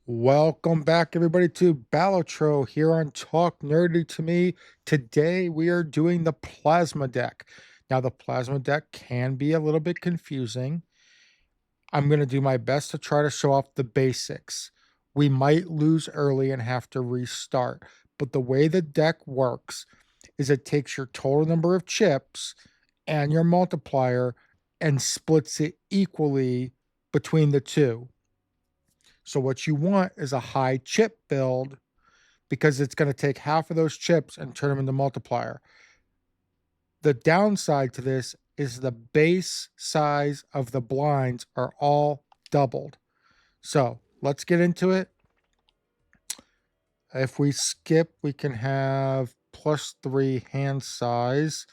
Welcome back, everybody, to Balatro here on Talk Nerdy to Me. Today, we are doing the plasma deck. Now, the plasma deck can be a little bit confusing. I'm going to do my best to try to show off the basics. We might lose early and have to restart, but the way the deck works is it takes your total number of chips and your multiplier and splits it equally between the two. So what you want is a high chip build because it's going to take half of those chips and turn them into multiplier. The downside to this is the base size of the blinds are all doubled. So let's get into it. If we skip, we can have +3 hand size.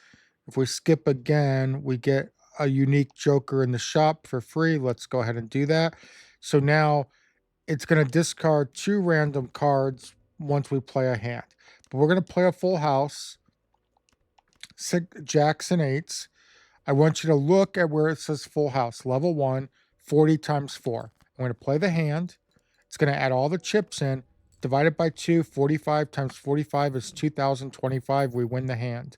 If we skip again, we get a unique joker in the shop for free. Let's go ahead and do that. So now it's going to discard 2 random cards once we play a hand. But we're going to play a full house, jacks and eights. I want you to look at where it says full house, level 1, 40 times 4. I'm going to play the hand. It's going to add all the chips in, divide it by 2, 45 times 45 is 2025. We win the hand.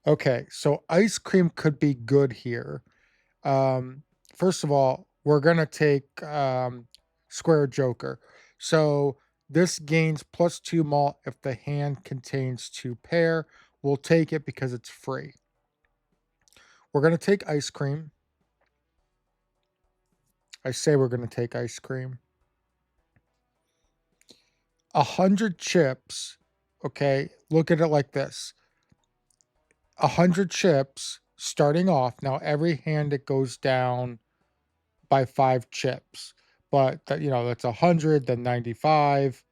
Okay, so ice cream could be good here. First of all, we're going to take square joker. So this gains +2 malt if the hand contains 2 pair. We'll take it because it's free. We're going to take ice cream. I say we're going to take ice cream. 100 chips. Okay, look at it like this. 100 chips starting off. Now every hand it goes down by 5 chips. But that's 100, then 95.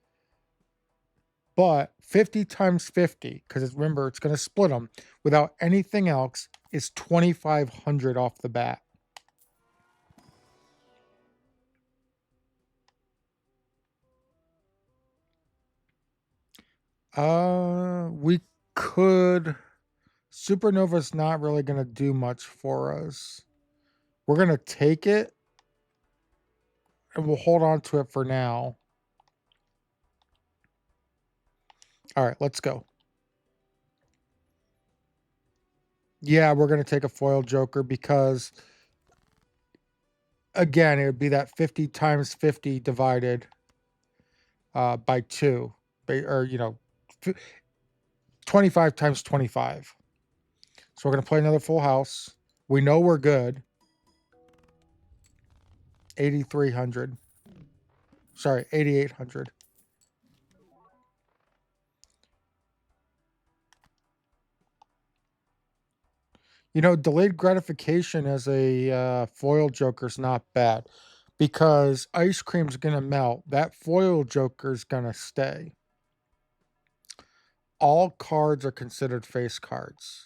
But 50 times 50, because remember, it's going to split them without anything else, is 2,500 off the bat. We could. Supernova's not really going to do much for us. We're going to take it, and we'll hold on to it for now. All right, let's go. Yeah, we're going to take a foil joker because, again, it would be that 50 times 50 divided by 2. Or, 25 times 25. So we're going to play another full house. We know we're good. 8,300. Sorry, 8,800. Delayed gratification as a foil joker is not bad because ice cream's going to melt. That foil joker is going to stay. All cards are considered face cards.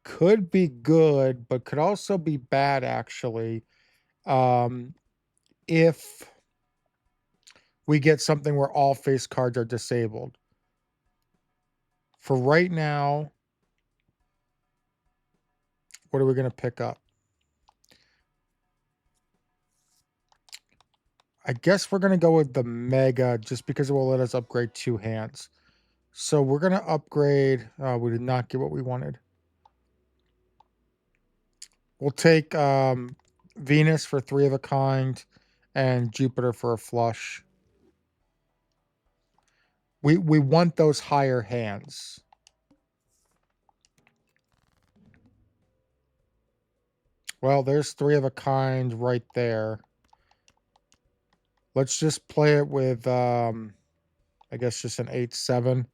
Could be good, but could also be bad, actually. If we get something where all face cards are disabled. For right now, what are we going to pick up? I guess we're going to go with the Mega just because it will let us upgrade 2 hands. So we're going to upgrade. We did not get what we wanted. We'll take Venus for 3 of a kind and Jupiter for a flush. We want those higher hands. Well, there's 3 of a kind right there. Let's just play it with, I guess, just an 8-7.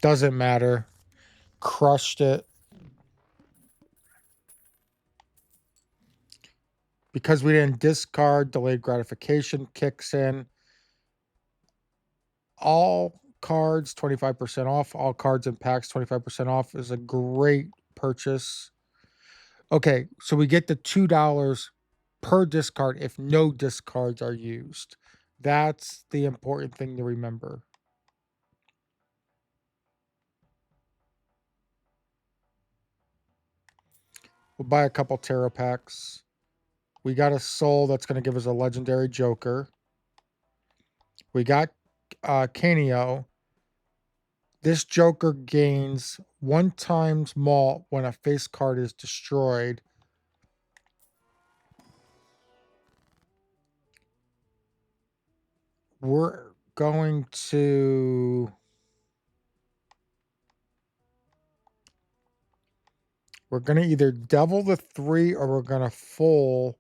Doesn't matter. Crushed it. Because we didn't discard, delayed gratification kicks in. All cards 25% off. All cards and packs 25% off is a great purchase. Okay, so we get the $2 per discard if no discards are used. That's the important thing to remember. We'll buy a couple tarot packs. We got a soul that's going to give us a legendary joker. We got Canio. This joker gains 1 times malt when a face card is destroyed. We're going to... We're going to either devil the 3 or we're going to full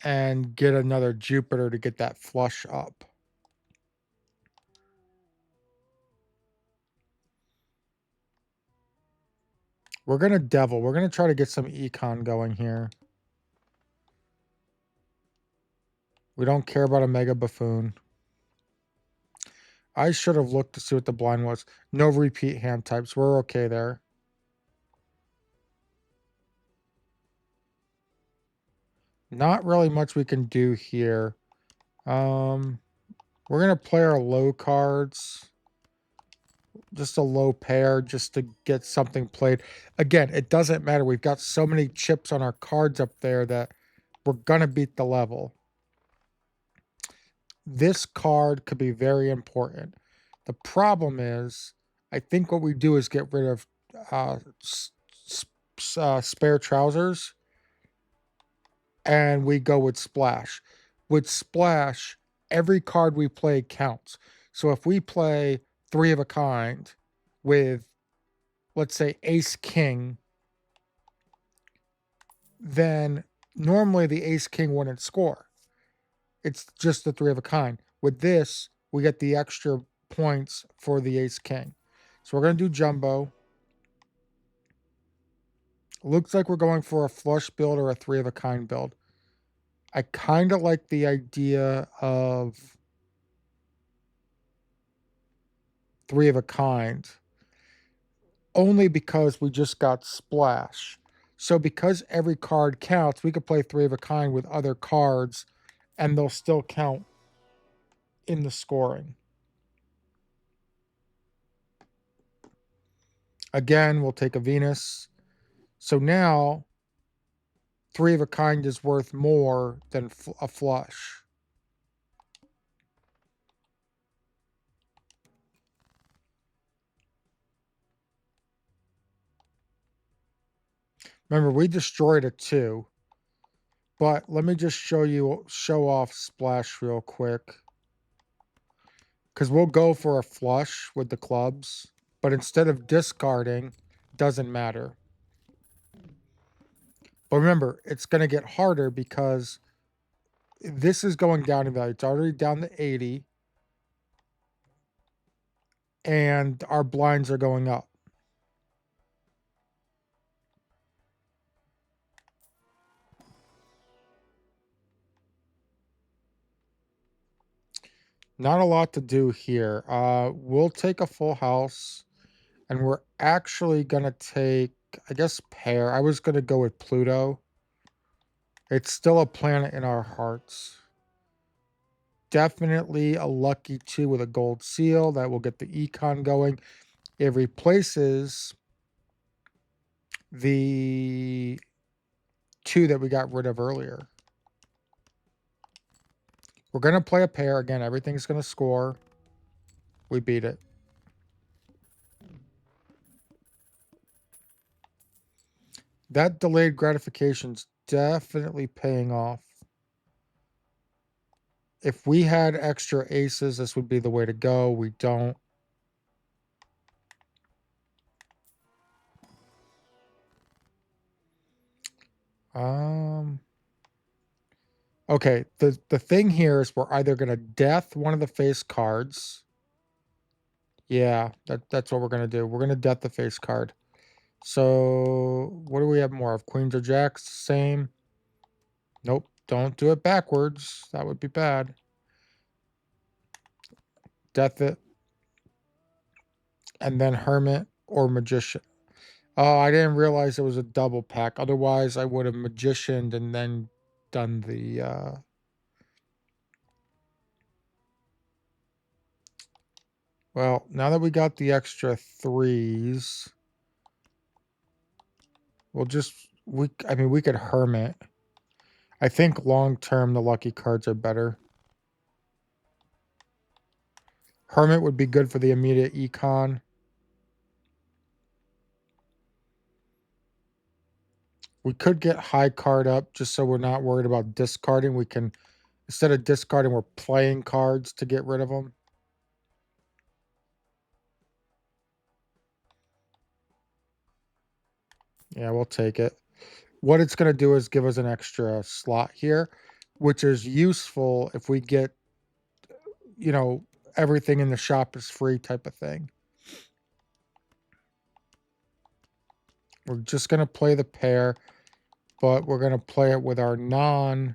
and get another Jupiter to get that flush up. We're going to devil. We're going to try to get some econ going here. We don't care about a mega buffoon. I should have looked to see what the blind was. No repeat hand types. We're okay there. Not really much we can do here. We're going to play our low cards. Just a low pair just to get something played. Again, it doesn't matter. We've got so many chips on our cards up there that we're going to beat the level. This card could be very important. The problem is, I think what we do is get rid of spare trousers, and we go with splash. With splash, every card we play counts. So if we play 3 of a kind with, let's say, ace king, then normally the ace king wouldn't score. It's just the 3 of a kind. With this, we get the extra points for the ace king. So we're going to do jumbo. Looks like we're going for a flush build or a 3 of a kind build. I kind of like the idea of 3 of a kind, only because we just got splash. So because every card counts, we could play 3 of a kind with other cards and they'll still count in the scoring. Again, we'll take a Venus. So now 3 of a kind is worth more than a flush. Remember, we destroyed a 2. But let me just show off splash real quick. Because we'll go for a flush with the clubs. But instead of discarding, doesn't matter. But remember, it's going to get harder because this is going down in value. It's already down to 80. And our blinds are going up. Not a lot to do here. We'll take a full house. And we're actually going to take, I guess, pair. I was going to go with Pluto. It's still a planet in our hearts. Definitely a lucky 2 with a gold seal. That will get the econ going. It replaces the 2 that we got rid of earlier. We're going to play a pair. Again, everything's going to score. We beat it. That delayed gratification's definitely paying off. If we had extra aces, this would be the way to go. We don't. Okay, the thing here is we're either going to death one of the face cards. Yeah, that's what we're going to do. We're going to death the face card. So, what do we have more of? Queens or jacks? Same. Nope, don't do it backwards. That would be bad. Death it. And then hermit or magician. Oh, I didn't realize it was a double pack. Otherwise, I would have magicianed and then done the... Well, now that we got the extra 3s, we'll just I mean, we could Hermit. I think long term the lucky cards are better. Hermit would be good for the immediate econ. We could get high card up just so we're not worried about discarding. We can, instead of discarding, we're playing cards to get rid of them. Yeah, we'll take it. What it's going to do is give us an extra slot here, which is useful if we get, you know, everything in the shop is free type of thing. We're just going to play the pair, but we're going to play it with our non-spades.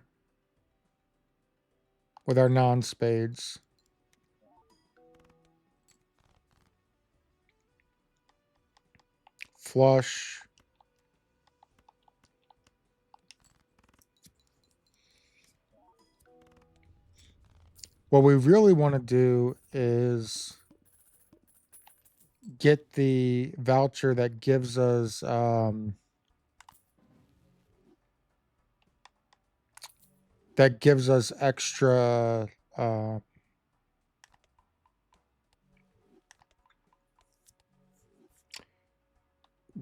Flush. What we really want to do is get the voucher that gives us extra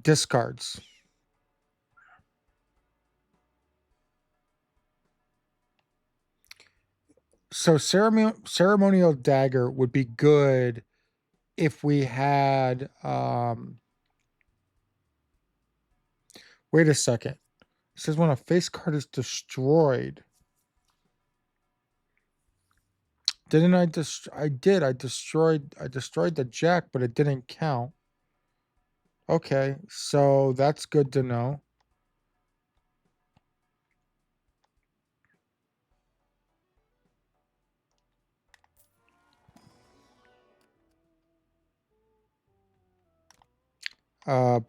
discards. So ceremonial dagger would be good if we had wait a second. It says when a face card is destroyed. Didn't I just I did. I destroyed the jack, but it didn't count. Okay, so that's good to know.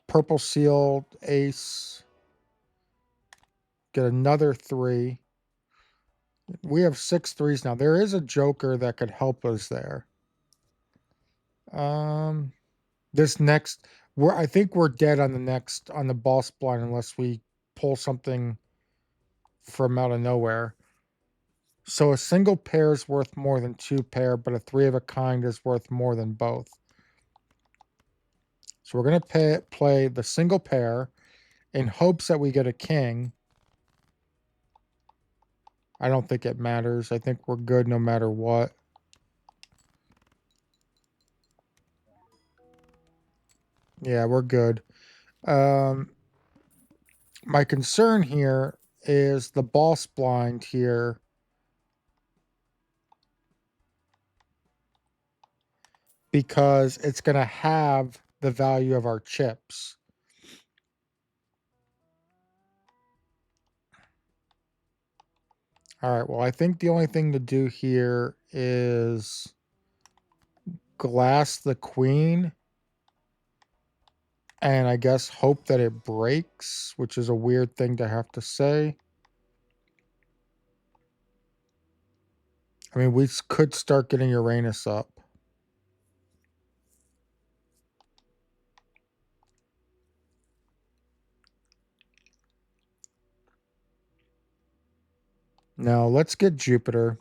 Purple seal, ace. Get another 3. We have 6 threes now. There is a joker that could help us there. This next, I think we're dead on the boss blind unless we pull something from out of nowhere. So a single pair is worth more than 2 pair, but a 3 of a kind is worth more than both. So we're gonna play the single pair in hopes that we get a king. I don't think it matters. I think we're good no matter what. Yeah, we're good. My concern here is the boss blind here. Because it's going to have the value of our chips. All right, well, I think the only thing to do here is glass the queen and I guess hope that it breaks, which is a weird thing to have to say. I mean, we could start getting Uranus up. Now, let's get Jupiter.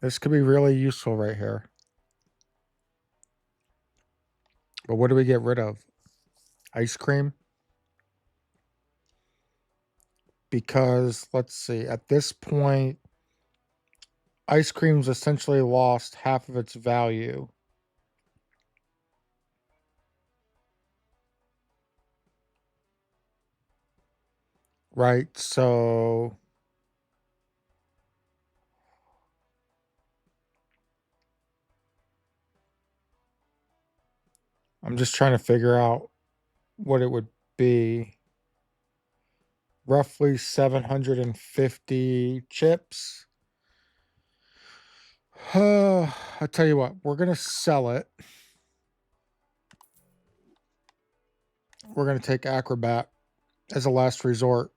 This could be really useful right here. But what do we get rid of? Ice cream? Because, let's see, at this point, ice cream's essentially lost half of its value. Right, so I'm just trying to figure out what it would be. Roughly 750 chips. I'll tell you what, we're going to sell it. We're going to take Acrobat as a last resort.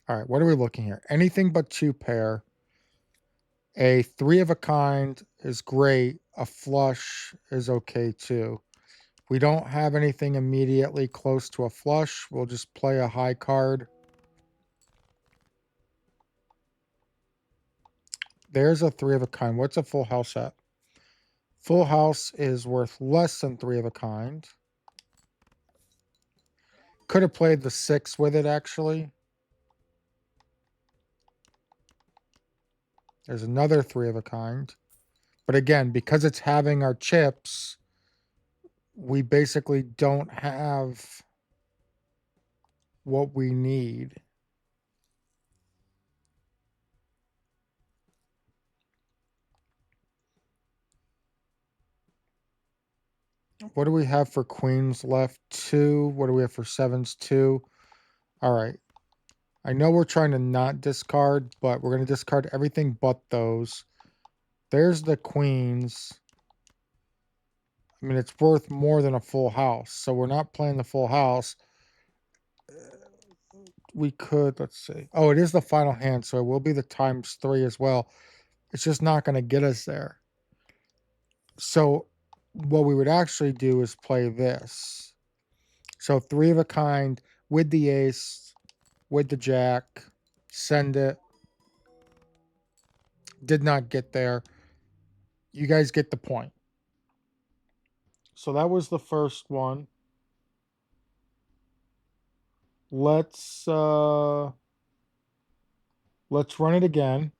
All right, what are we looking here? Anything but 2 pair. A three of a kind is great. A flush is okay too. We don't have anything immediately close to a flush. We'll just play a high card. There's a three of a kind. What's a full house at? Full house is worth less than three of a kind. Could have played the six with it, actually. There's another three of a kind. But again, because it's having our chips, we basically don't have what we need. What do we have for queens left? Two. What do we have for sevens? Two. All right. I know we're trying to not discard, but we're going to discard everything but those. There's the queens. I mean, it's worth more than a full house, so we're not playing the full house. We could, let's see. Oh, it is the final hand, so it will be the times three as well. It's just not going to get us there. So what we would actually do is play this. So three of a kind with the ace, with the jack, send it. Did not get there. You guys get the point. So that was the first one. Let's run it again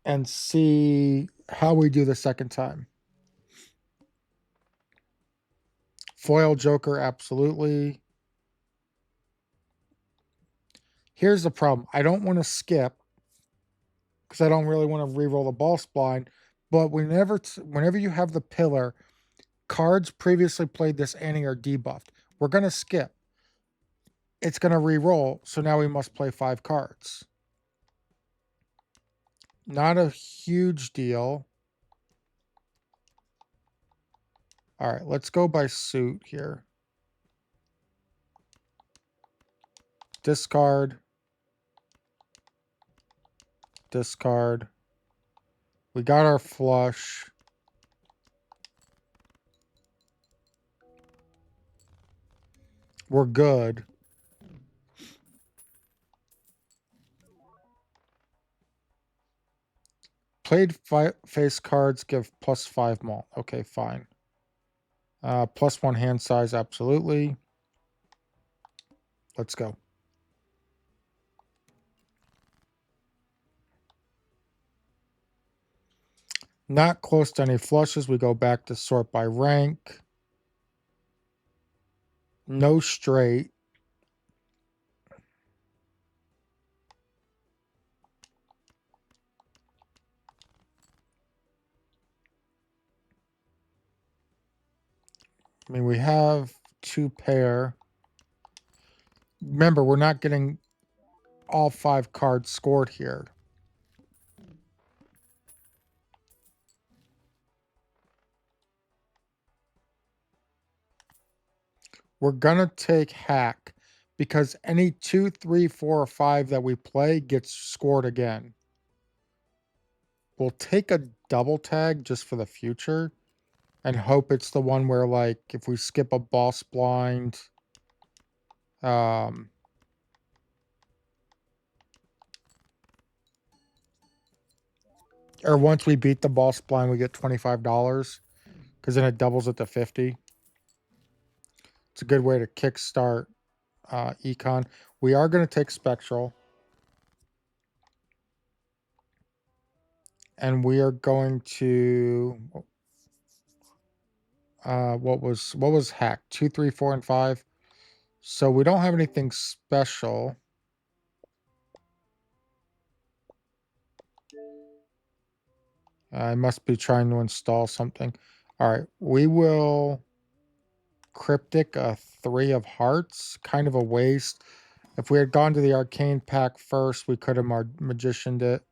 and see how we do the second time. Foil Joker, absolutely. Here's the problem. I don't want to skip because I don't really want to re-roll the boss blind. But whenever you have the pillar, cards previously played this ante are debuffed. We're going to skip. It's going to re-roll, so now we must play 5 cards. Not a huge deal. All right, let's go by suit here. Discard. Discard. We got our flush. We're good. Played face cards give +5 mult. Okay, fine. +1 hand size, absolutely. Let's go. Not close to any flushes. We go back to sort by rank. No straight. I mean, we have 2 pair. Remember, we're not getting all 5 cards scored here. We're going to take hack because any 2, 3, 4, or 5 that we play gets scored again. We'll take a double tag just for the future and hope it's the one where, like, if we skip a boss blind, or once we beat the boss blind, we get $25 because then it doubles it to 50. It's a good way to kickstart econ. We are going to take spectral, and we are going to what was hack 2, 3, 4, and 5. So we don't have anything special. I must be trying to install something. All right, we will cryptic a 3 of hearts. Kind of a waste. If we had gone to the arcane pack first, we could have magicianed it.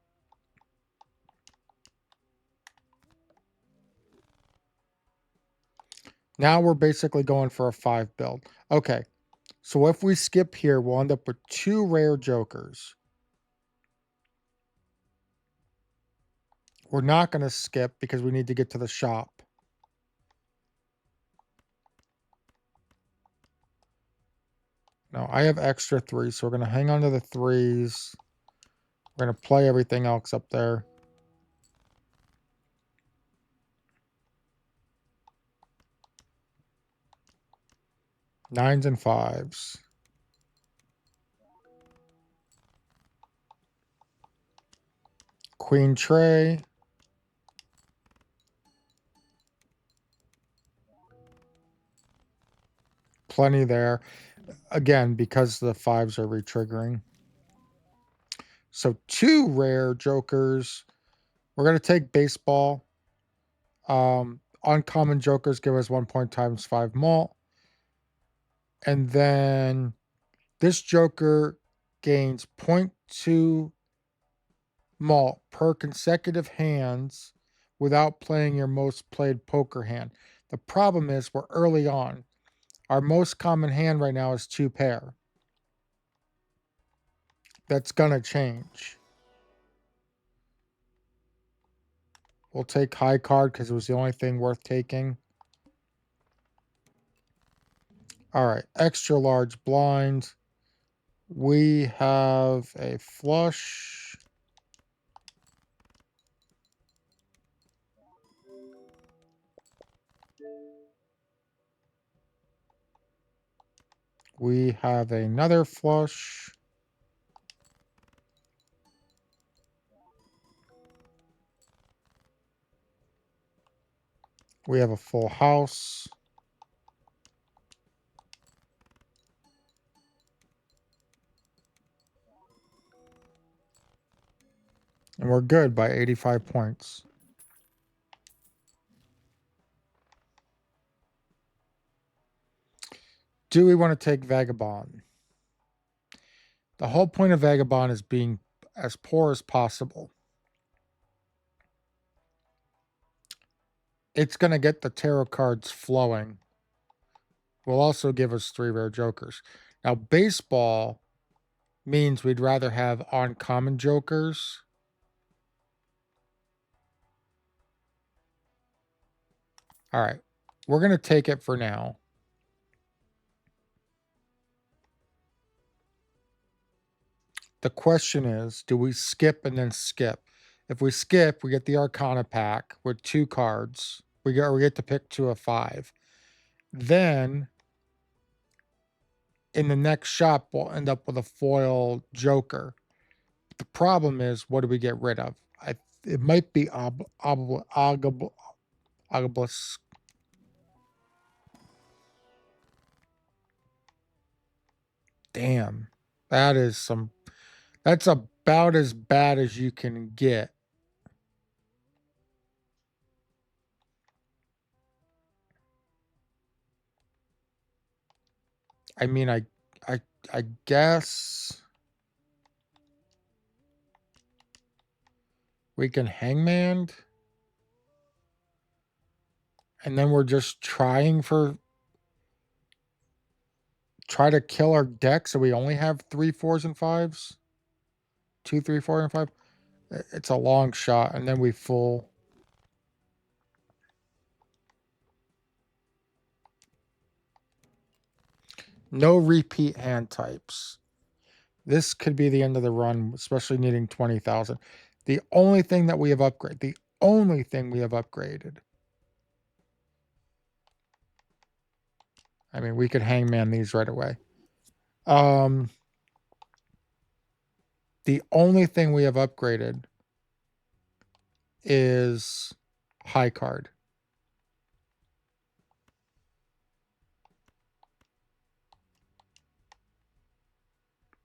Now we're basically going for a 5 build. Okay, so if we skip here, we'll end up with 2 rare jokers. We're not going to skip because we need to get to the shop. No, I have extra 3, so we're going to hang on to the 3s. We're going to play everything else up there. Nines and 5s. Queen tray. Plenty there. Again, because the 5s are retriggering. So 2 rare jokers. We're going to take baseball. Uncommon jokers give us 1 point times 5 malt. And then this joker gains 0.2 malt per consecutive hands without playing your most played poker hand. The problem is we're early on. Our most common hand right now is 2 pair. That's going to change. We'll take high card because it was the only thing worth taking. All right, extra large blind. We have a flush. We have another flush. We have a full house. And we're good by 85 points. Do we want to take Vagabond? The whole point of Vagabond is being as poor as possible. It's going to get the tarot cards flowing. Will also give us 3 rare jokers. Now, baseball means we'd rather have uncommon jokers. All right. We're going to take it for now. The question is, do we skip and then skip? If we skip, we get the Arcana pack with 2 cards. We get to pick 2 of 5. Then in the next shop, we'll end up with a foil Joker. The problem is, what do we get rid of? It might be Obelisk. Damn, that's about as bad as you can get. I mean, I guess we can hangman, and then we're just try to kill our deck so we only have 3 4s and 5s. 2, 3, 4, and 5. It's a long shot, and then we full. No repeat hand types. This could be the end of the run, especially needing 20,000. The only thing that we have upgraded, I mean, we could hangman these right away. The only thing we have upgraded is high card.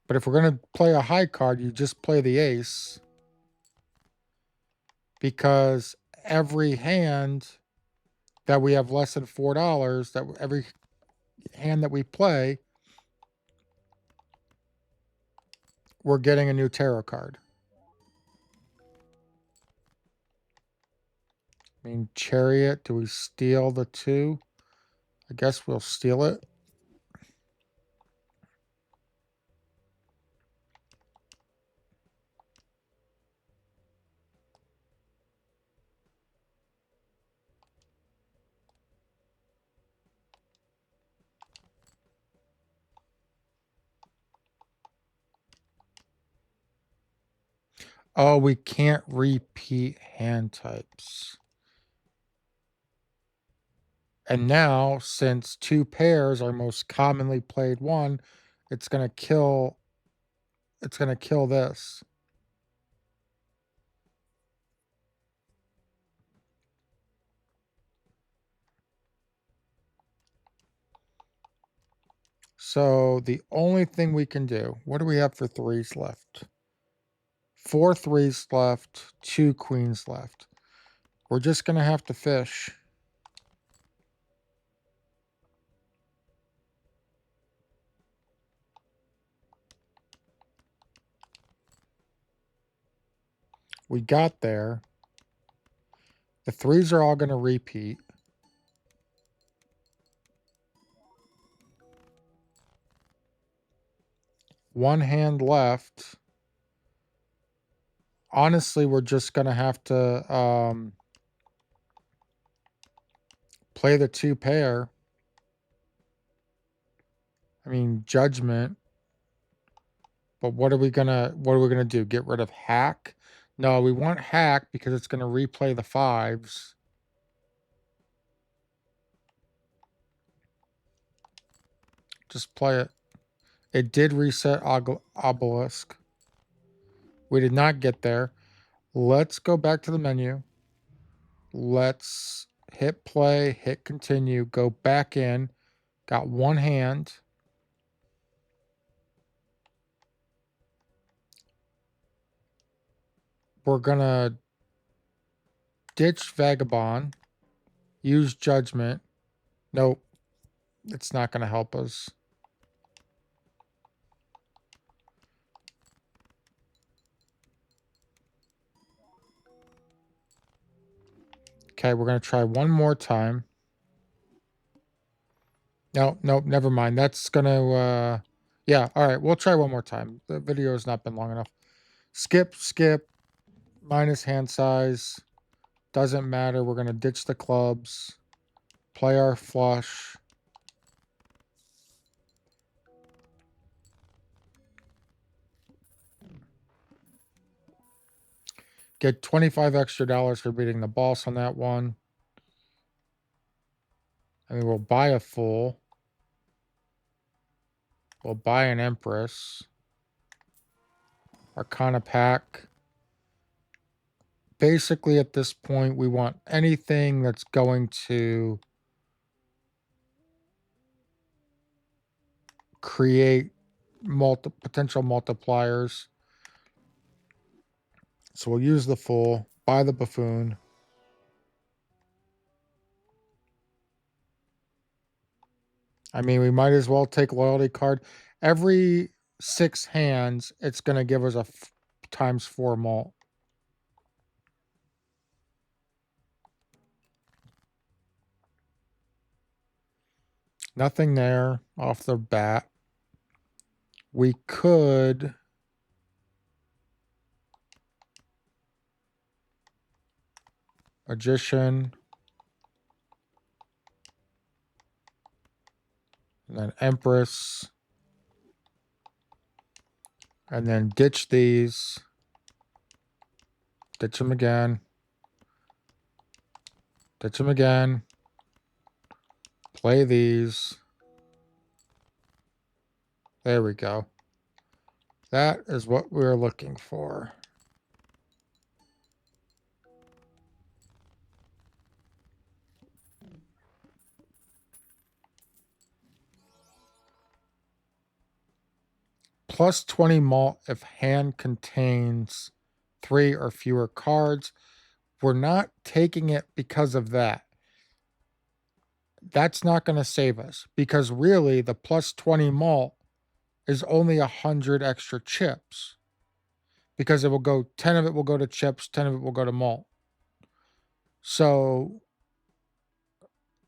But if we're going to play a high card, you just play the ace. Because every hand that we have less than $4, that every hand that we play, we're getting a new tarot card. I mean, Chariot, do we steal the 2? I guess we'll steal it. Oh, we can't repeat hand types. And now, since 2 pairs are most commonly played one, it's gonna kill this. So the only thing we can do, what do we have for threes left? 4 threes left, 2 queens left. We're just gonna have to fish. We got there. The threes are all gonna repeat. One hand left. Honestly, we're just gonna have to play the 2 pair. I mean, judgment. But what are we gonna do? Get rid of hack? No, we want hack because it's gonna replay the 5s. Just play it. It did reset obelisk. We did not get there. Let's go back to the menu. Let's hit play, hit continue, go back in. Got one hand. We're gonna ditch Vagabond. Use Judgment. Nope. It's not gonna help us. Okay, we're gonna try one more time. No, nope, never mind. That's gonna yeah, alright, we'll try one more time. The video has not been long enough. Skip, skip, minus hand size. Doesn't matter. We're gonna ditch the clubs. Play our flush. Get $25 extra for beating the boss on that one. I mean, we'll buy a full. We'll buy an Empress. Arcana pack. Basically, at this point, we want anything that's going to create potential multipliers. So we'll use the full, buy the buffoon. I mean, we might as well take loyalty card. Every 6 hands, it's going to give us a ×4 mult. Nothing there off the bat. We could Magician, and then Empress, and then ditch these, ditch them again, ditch them again, play these. There we go. That is what we're looking for. Plus 20 mult if hand contains 3 or fewer cards. We're not taking it because of that. That's not going to save us because really the plus 20 mult is only 100 extra chips because it will go 10 of it will go to chips, 10 of it will go to malt. So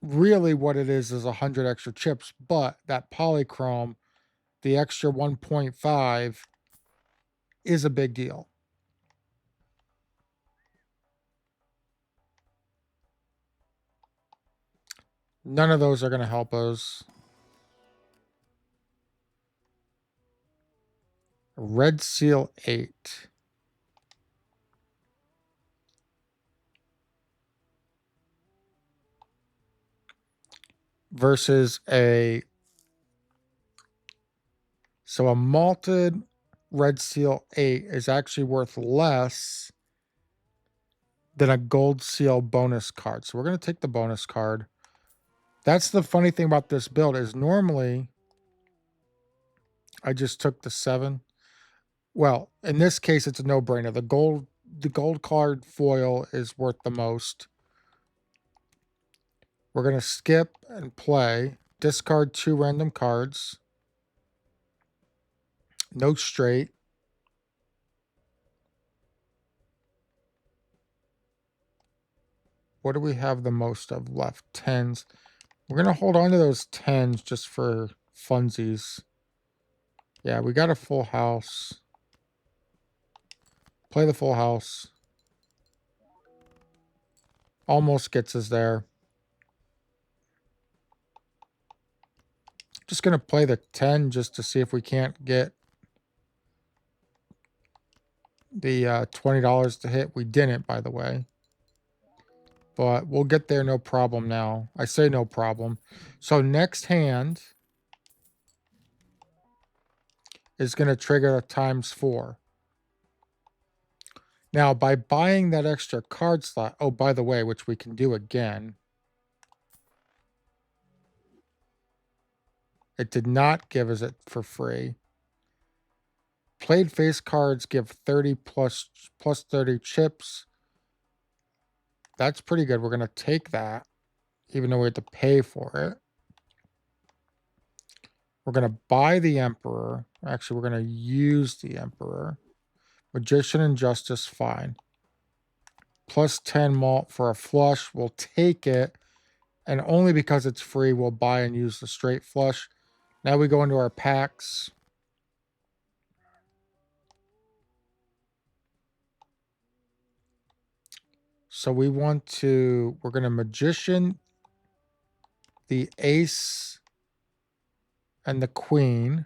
really what it is 100 extra chips, but that polychrome, the extra 1.5 is a big deal. None of those are going to help us. Red Seal 8. versus so a malted red seal 8 is actually worth less than a gold seal bonus card. So we're going to take the bonus card. That's the funny thing about this build is normally I just took the 7. Well, in this case, it's a no-brainer. The gold card foil is worth the most. We're going to skip and play. Discard 2 random cards. No straight. What do we have the most of left? 10s. We're going to hold on to those 10s just for funsies. Yeah, we got a full house. Play the full house. Almost gets us there. Just going to play the 10 just to see if we can't get the $20 to hit. We didn't, by the way. But we'll get there no problem now. I say no problem. So next hand is going to trigger a ×4. Now, by buying that extra card slot, oh, by the way, which we can do again, it did not give us it for free. Played face cards give 30 plus 30 chips. That's pretty good. We're going to take that, even though we have to pay for it. We're going to buy the Emperor. Actually, we're going to use the Emperor. Magician and Justice, fine. Plus 10 malt for a flush. We'll take it. And only because it's free, we'll buy and use the straight flush. Now we go into our packs. So we're going to Magician, the Ace, and the Queen.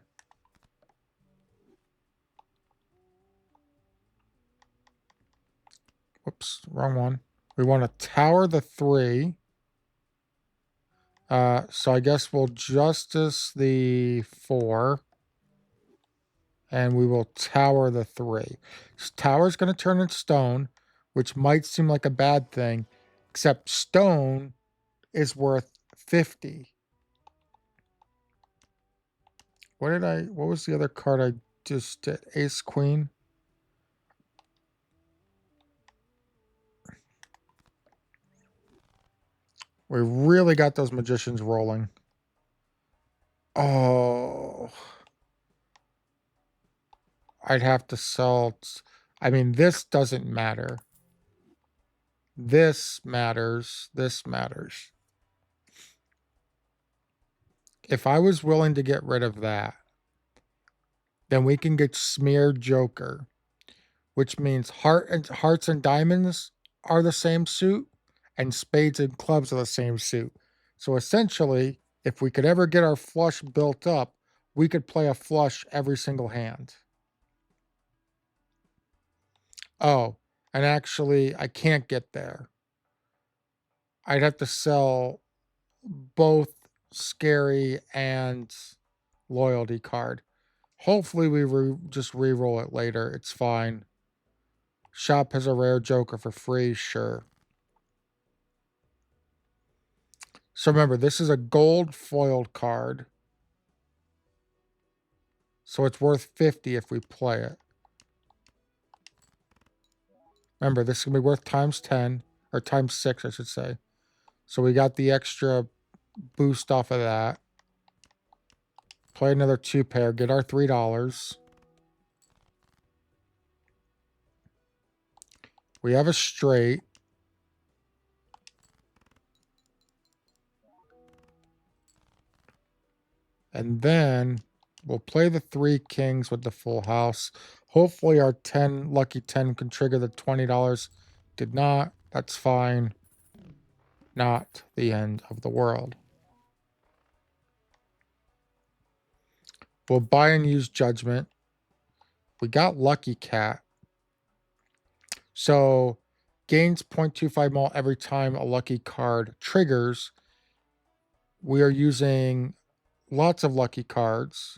Whoops, wrong one. We want to Tower the 3. So I guess we'll Justice the 4. And we will Tower the 3. Tower's going to turn into Stone, which might seem like a bad thing, except Stone is worth 50. What was the other card I just did? Ace Queen. We really got those magicians rolling. Oh. I'd have to sell. I mean, this doesn't matter. This matters. This matters. If I was willing to get rid of that, then we can get Smeared Joker, which means hearts and diamonds are the same suit, and spades and clubs are the same suit. So essentially, if we could ever get our flush built up, we could play a flush every single hand. Oh, and actually, I can't get there. I'd have to sell both Scary and Loyalty card. Hopefully, we just re-roll it later. It's fine. Shop has a rare Joker for free, sure. So remember, this is a gold foiled card. So it's worth 50 if we play it. Remember, this is going to be worth ×10, or ×6, I should say. So we got the extra boost off of that. Play another 2 pair, get our $3. We have a straight. And then we'll play the 3 kings with the full house. Hopefully our lucky 10 can trigger the $20. Did not. That's fine. Not the end of the world. We'll buy and use Judgment. We got Lucky Cat. So gains 0.25 malt every time a lucky card triggers. We are using lots of lucky cards.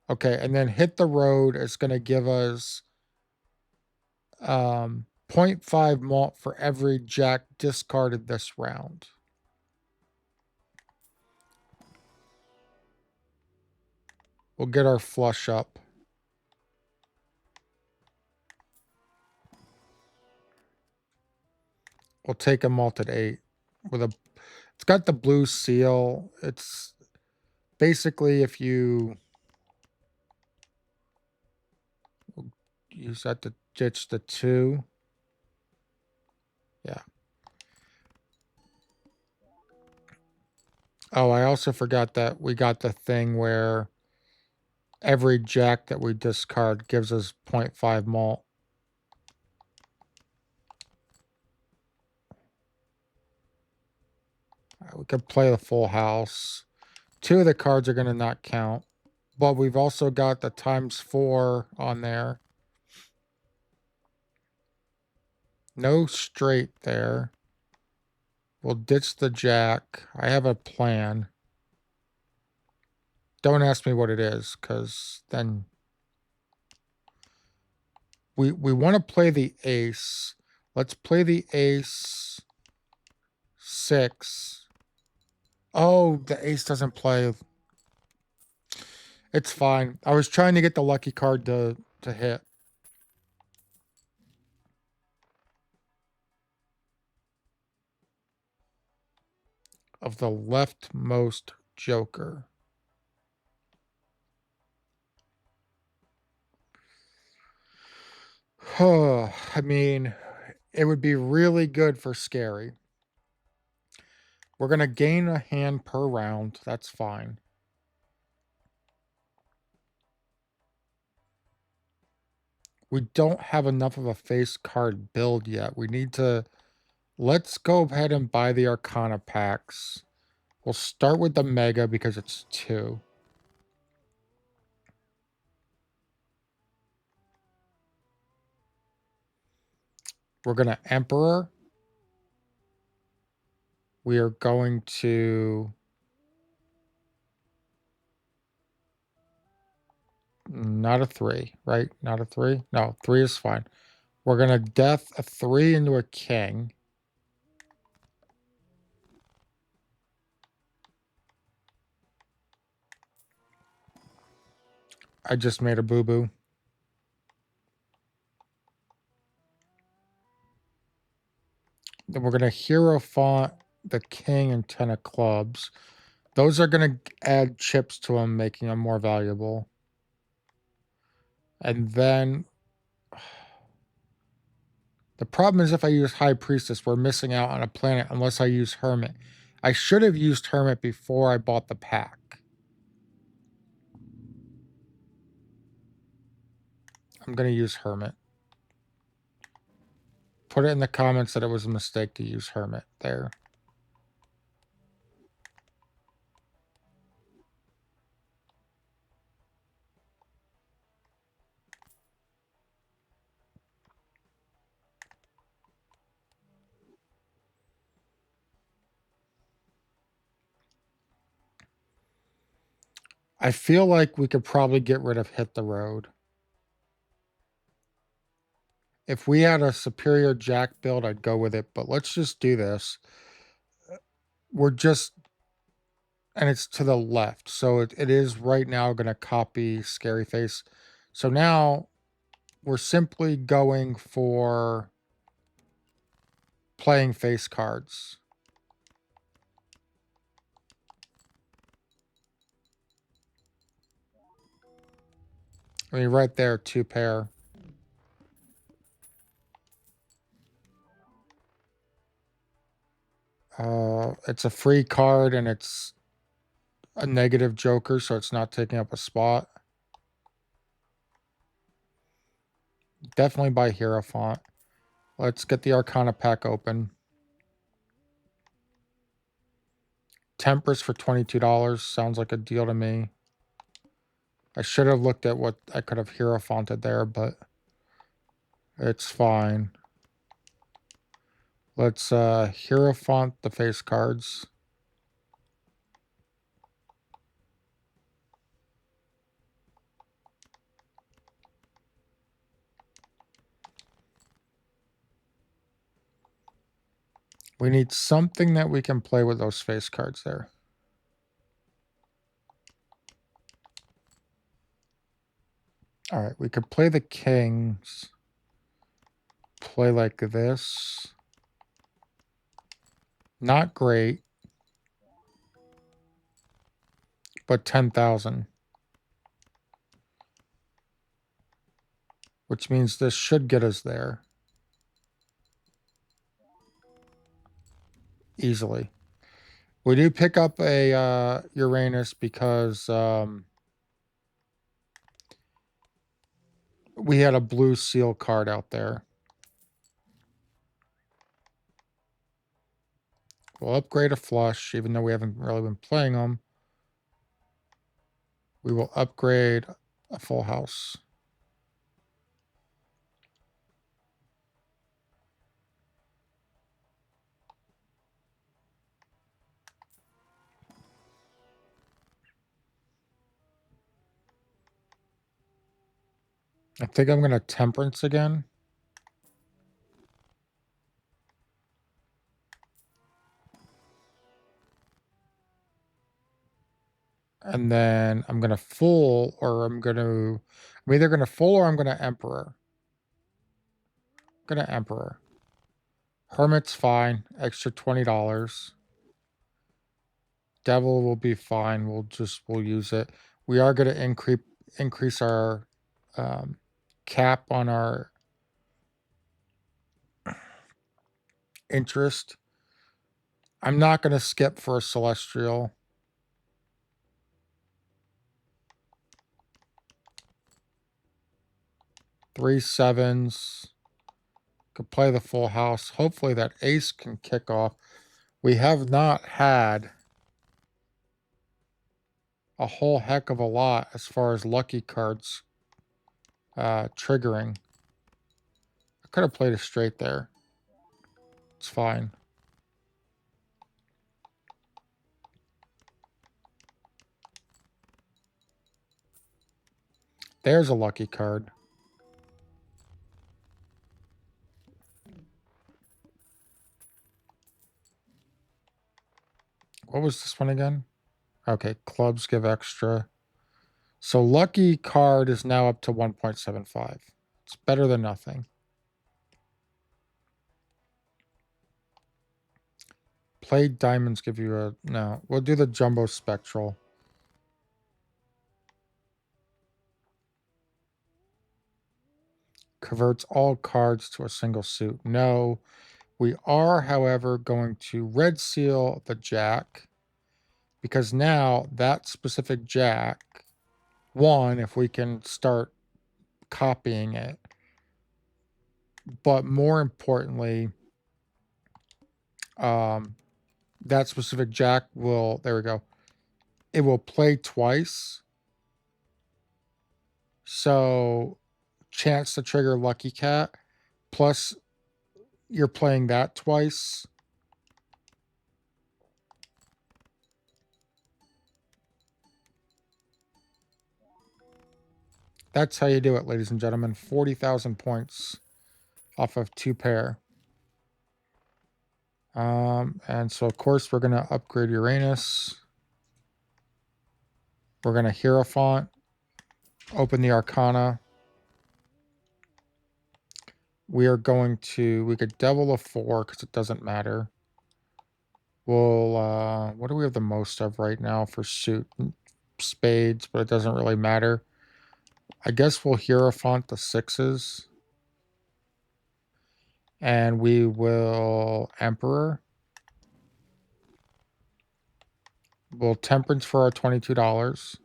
Okay, and then hit the road is going to give us zero point 0.5 malt for every jack discarded this round. We'll get our flush up. We'll take a malted 8 with a. It's got the blue seal. It's basically if you use that to ditch the 2. Yeah. Oh, I also forgot that we got the thing where every jack that we discard gives us 0.5 malt. We could play the full house. 2 of the cards are going to not count. But we've also got the ×4 on there. No straight there. We'll ditch the jack. I have a plan. Don't ask me what it is, because then we want to play the ace. Let's play the ace 6. Oh, the ace doesn't play. It's fine. I was trying to get the lucky card to hit. Of the leftmost joker. I mean, it would be really good for scary. We're going to gain a hand per round. That's fine. We don't have enough of a face card build yet. We need to. Let's go ahead and buy the Arcana packs. We'll start with the Mega because it's 2. We're going to Emperor. We are going to. Not a 3, right? Not a 3? No, 3 is fine. We're going to death a 3 into a king. I just made a boo-boo. Then we're going to Hierophant the king and 10 of clubs. Those are going to add chips to them, making them more valuable. And then the problem is if I use High Priestess, we're missing out on a planet unless I use Hermit. I should have used Hermit before I bought the pack. I'm going to use Hermit. Put it in the comments that it was a mistake to use Hermit there. I feel like we could probably get rid of Hit the Road. If we had a superior jack build, I'd go with it, but let's just do this. We're just, and it's to the left, so it is right now going to copy Scary Face. So now we're simply going for playing face cards. I mean, right there, 2 pair. It's a free card and it's a negative joker, so it's not taking up a spot. Definitely buy Hierophant. Let's get the Arcana pack open. Temperance for $22. Sounds like a deal to me. I should have looked at what I could have Hierophanted there, but it's fine. Let's Hierophant the face cards. We need something that we can play with those face cards there. All right, we could play the kings. Play like this. Not great. But 10,000. Which means this should get us there. Easily. We do pick up a Uranus because we had a blue seal card out there. We'll upgrade a flush, even though we haven't really been playing them. We will upgrade a full house. I think I'm going to temperance again. And then I'm going to full, or I'm either going to full or I'm going to emperor. I'm going to emperor. Hermit's fine. Extra $20. Devil will be fine. We'll use it. We are going to increase our cap on our interest. I'm not going to skip for a celestial. Three sevens. Could play the full house. Hopefully that ace can kick off. We have not had a whole heck of a lot as far as lucky cards triggering. I could have played a straight there. It's fine. There's a lucky card. What was this one again? Okay, clubs give extra. So lucky card is now up to 1.75. It's better than nothing. Played diamonds give you a... No, we'll do the jumbo spectral. Converts all cards to a single suit. No. We are, however, going to red seal the jack. Because now that specific jack, one, if we can start copying it. But more importantly, that specific jack will, there we go. It will play twice. So chance to trigger Lucky Cat, plus you're playing that twice. That's how you do it, ladies and gentlemen. 40,000 points off of 2 pair. And so, of course, we're going to upgrade Uranus. We're going to Hierophant. Open the Arcana. We are going to... We could Devil a 4 because it doesn't matter. We'll... what do we have the most of right now for suit? Spades, but it doesn't really matter. I guess we'll Hierophant the 6s. And we will Emperor. We'll Temperance for our $22.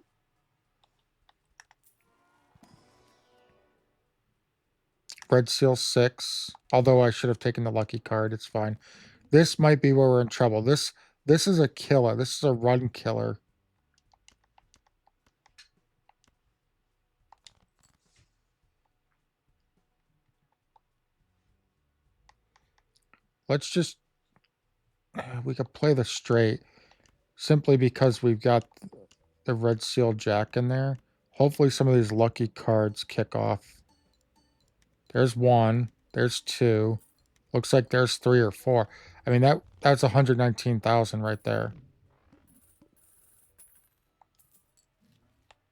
Red Seal 6. Although I should have taken the lucky card. It's fine. This might be where we're in trouble. This is a killer. This is a run killer. Let's just... We could play the straight. Simply because we've got the Red Seal Jack in there. Hopefully some of these lucky cards kick off. There's 1. There's 2. Looks like there's 3 or 4. I mean, that's 119,000 right there.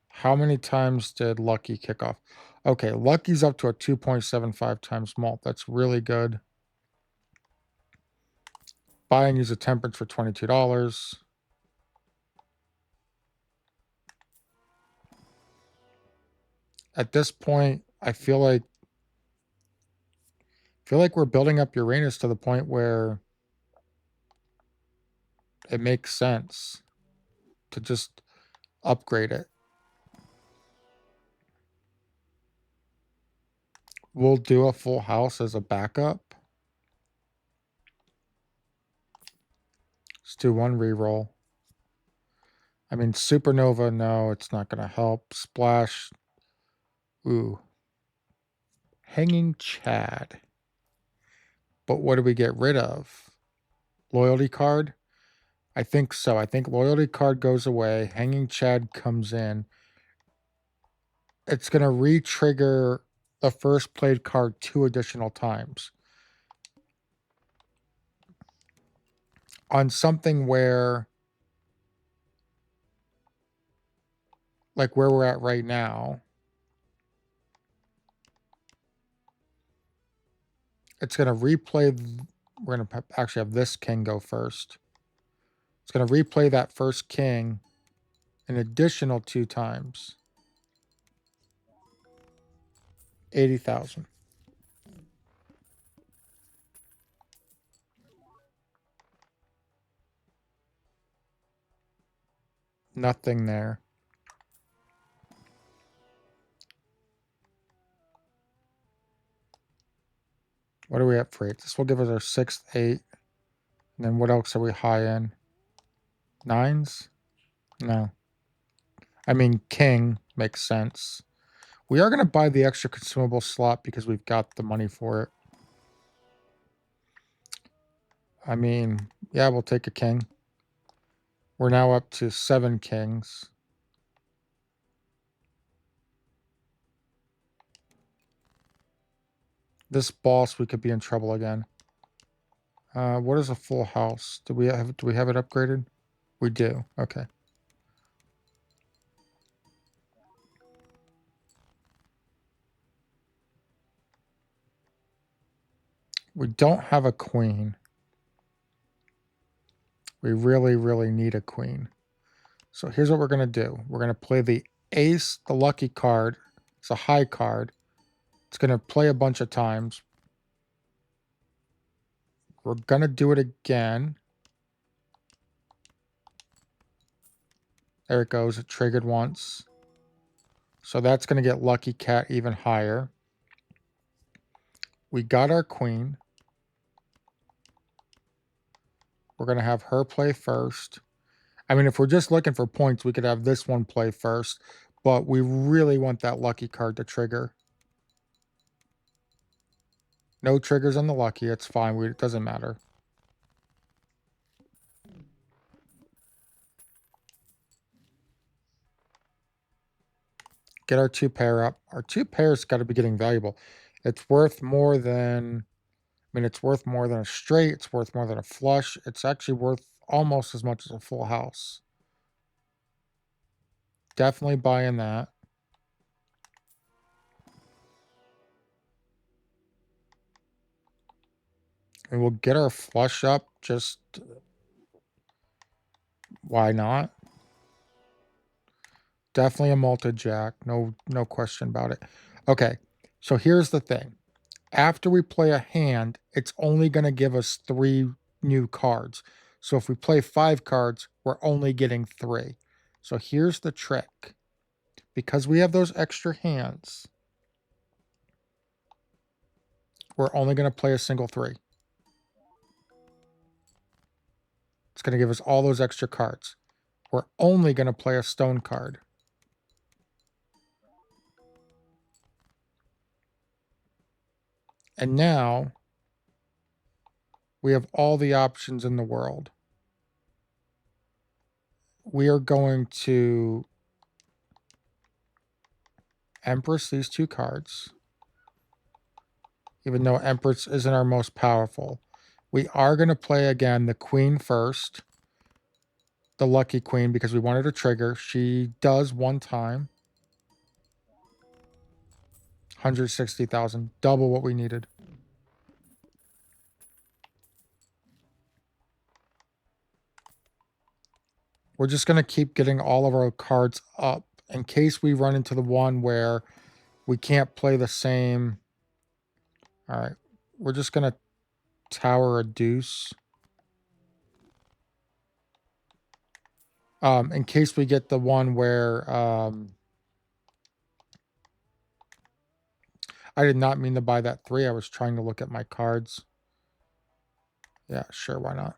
How many times did Lucky kick off? Okay, Lucky's up to a 2.75 times mult. That's really good. Buy and use a temperance for $22. At this point, I feel like we're building up Uranus to the point where it makes sense to just upgrade it. We'll do a full house as a backup. Let's do one reroll. I mean, Supernova, no, it's not going to help. Splash, ooh. Hanging Chad. But what do we get rid of? Loyalty card? I think so. I think loyalty card goes away. Hanging Chad comes in. It's going to re-trigger the first played card 2 additional times. On something where, like where we're at right now, it's going to replay. We're going to actually have this king go first. It's going to replay that first king an additional 2 times. 80,000. Nothing there. What are we at for 8? This will give us our 6th 8. And then what else are we high in? 9s? No. I mean, king makes sense. We are going to buy the extra consumable slot because we've got the money for it. I mean, yeah, we'll take a king. We're now up to 7 kings. This boss, we could be in trouble again. What is a full house? Do we have it upgraded? We do. Okay. We don't have a queen. We really, really need a queen. So here's what we're going to do. We're going to play the ace, the lucky card. It's a high card. It's going to play a bunch of times. We're going to do it again. There it goes. It triggered once. So that's going to get Lucky Cat even higher. We got our queen. We're going to have her play first. I mean, if we're just looking for points, we could have this one play first. But we really want that lucky card to trigger. No triggers on the lucky. It's fine. It doesn't matter. Get our 2 pair up. Our 2 pairs got to be getting valuable. It's worth more than... I mean, it's worth more than a straight. It's worth more than a flush. It's actually worth almost as much as a full house. Definitely buying that. And we'll get our flush up. Just why not? Definitely a multi-jack. No question about it. Okay, so here's the thing. After we play a hand, it's only going to give us 3 new cards. So if we play 5 cards, we're only getting 3. So here's the trick. Because we have those extra hands, we're only going to play a single 3. It's going to give us all those extra cards. We're only going to play a stone card. And now we have all the options in the world. We are going to Empress these 2 cards. Even though Empress isn't our most powerful. We are going to play again the queen first. The lucky queen, because we wanted to trigger. She does one time. 160,000. Double what we needed. We're just going to keep getting all of our cards up in case we run into the one where we can't play the same. All right. We're just going to tower a deuce. In case we get the one where I did not mean to buy that 3. I was trying to look at my cards. Yeah, sure, why not?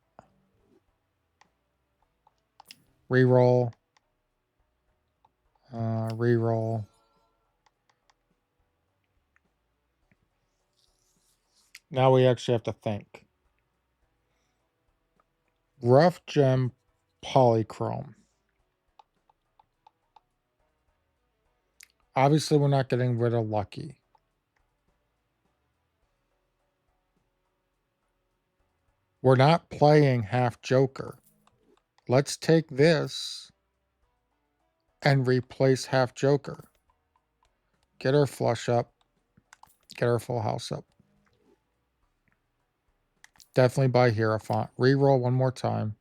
Reroll. Reroll. Now we actually have to think. Rough gem polychrome. Obviously, we're not getting rid of lucky. We're not playing half joker. Let's take this and replace half joker. Get our flush up. Get our full house up. Definitely buy Hierophant. Reroll one more time.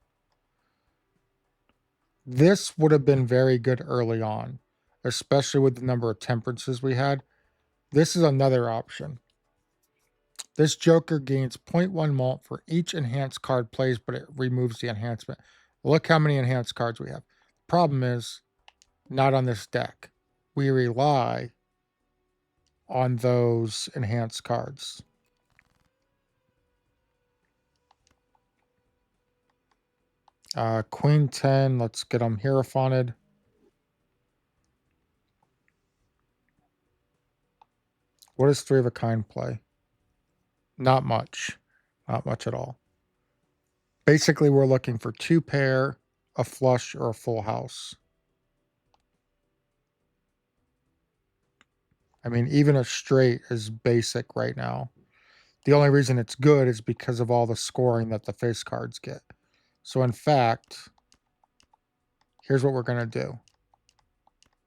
This would have been very good early on, especially with the number of temperances we had. This is another option. This joker gains 0.1 mult for each enhanced card plays, but it removes the enhancement. Look how many enhanced cards we have. Problem is, not on this deck. We rely on those enhanced cards. Queen 10, let's get them Hierophanted. What does 3 of a kind play? Not much. Not much at all. Basically, we're looking for 2 pair, a flush, or a full house. I mean, even a straight is basic right now. The only reason it's good is because of all the scoring that the face cards get. So in fact, here's what we're going to do.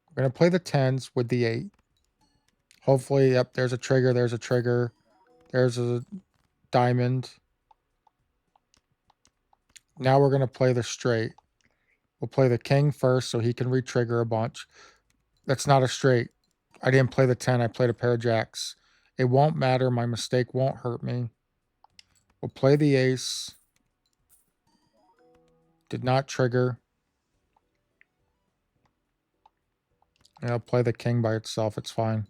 We're going to play the 10s with the 8. Hopefully, yep, there's a trigger, there's a trigger. There's a diamond. Now we're going to play the straight. We'll play the king first so he can re-trigger a bunch. That's not a straight. I didn't play the 10. I played a pair of jacks. It won't matter. My mistake won't hurt me. We'll play the ace. Did not trigger. And I'll play the king by itself. It's fine.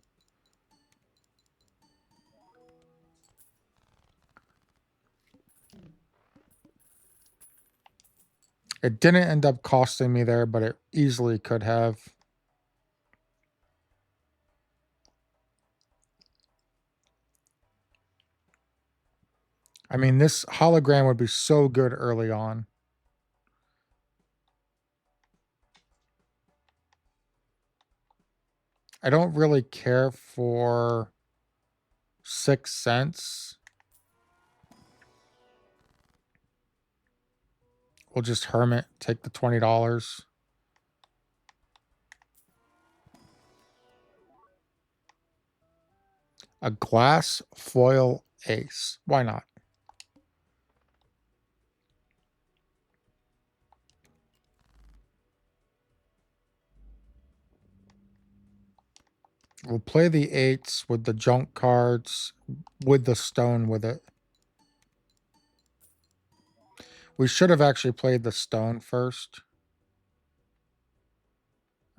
It didn't end up costing me there, but it easily could have. I mean, this hologram would be so good early on. I don't really care for 6 cents. We'll just hermit, take the $20. A glass foil ace. Why not? We'll play the 8s with the junk cards, with the stone with it. We should have actually played the stone first.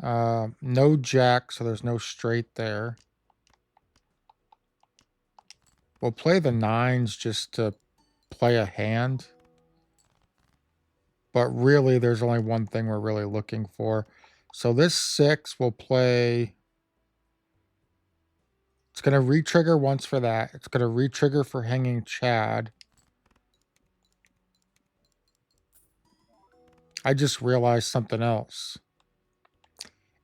No jack, so there's no straight there. We'll play the 9s just to play a hand. But really, there's only one thing we're really looking for. So this 6 will play. It's going to re-trigger once for that. It's going to re-trigger for hanging Chad. I just realized something else.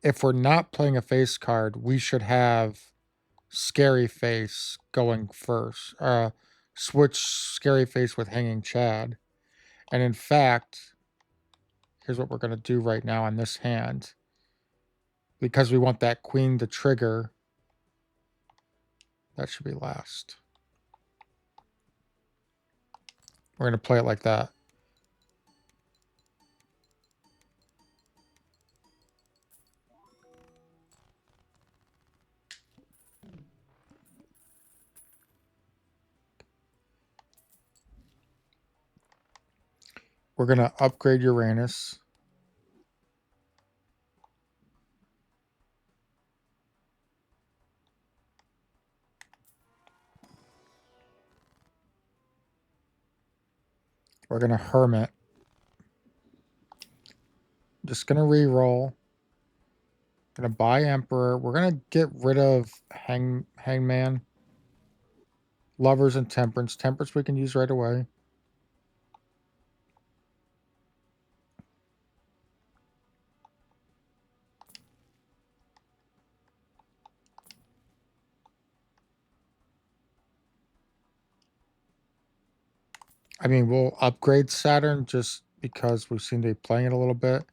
If we're not playing a face card, we should have Scary Face going first. switch Scary Face with Hanging Chad. And in fact, here's what we're going to do right now on this hand. Because we want that queen to trigger, that should be last. We're going to play it like that. We're going to upgrade Uranus. We're going to Hermit. Just going to re-roll. Going to buy Emperor. We're going to get rid of Hangman. Lovers and Temperance. Temperance we can use right away. I mean, we'll upgrade Saturn just because we seem to be playing it a little bit.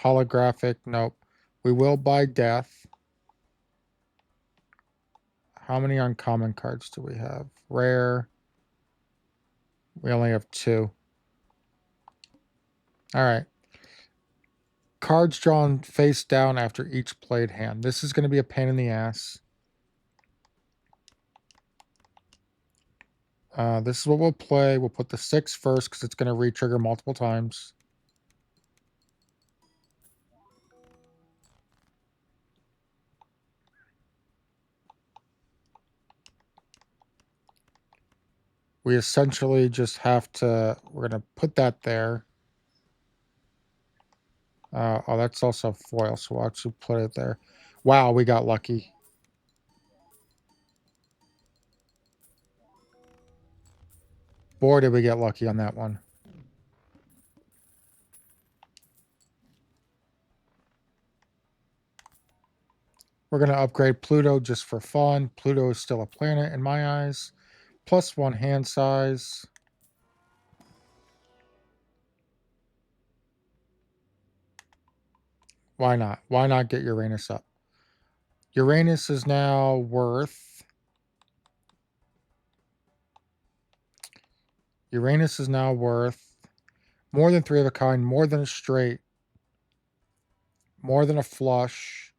Holographic, nope. We will buy Death. How many uncommon cards do we have? Rare. We only have 2. All right. Cards drawn face down after each played hand. This is going to be a pain in the ass. This is what we'll play. We'll put the 6 first because it's going to re-trigger multiple times. We essentially just have to, we're going to put that there. Oh, that's also foil, so we'll actually put it there. Wow, we got lucky. Boy, did we get lucky on that one. We're going to upgrade Pluto just for fun. Pluto is still a planet in my eyes. +1 hand size. Why not? Why not get Uranus up? Uranus is now worth... Uranus is now worth more than 3 of a kind, more than a straight, more than a flush,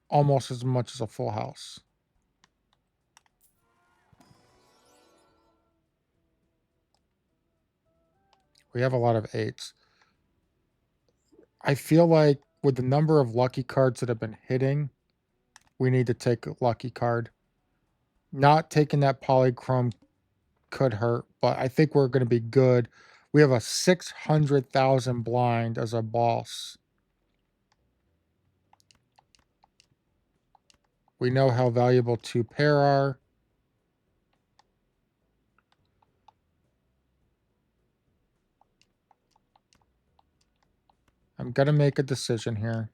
almost as much as a full house. We have a lot of 8s. I feel like with the number of lucky cards that have been hitting, we need to take a lucky card. Not taking that polychrome could hurt, but I think we're going to be good. We have a 600,000 blind as a boss. We know how valuable 2 pair are. I'm going to make a decision here.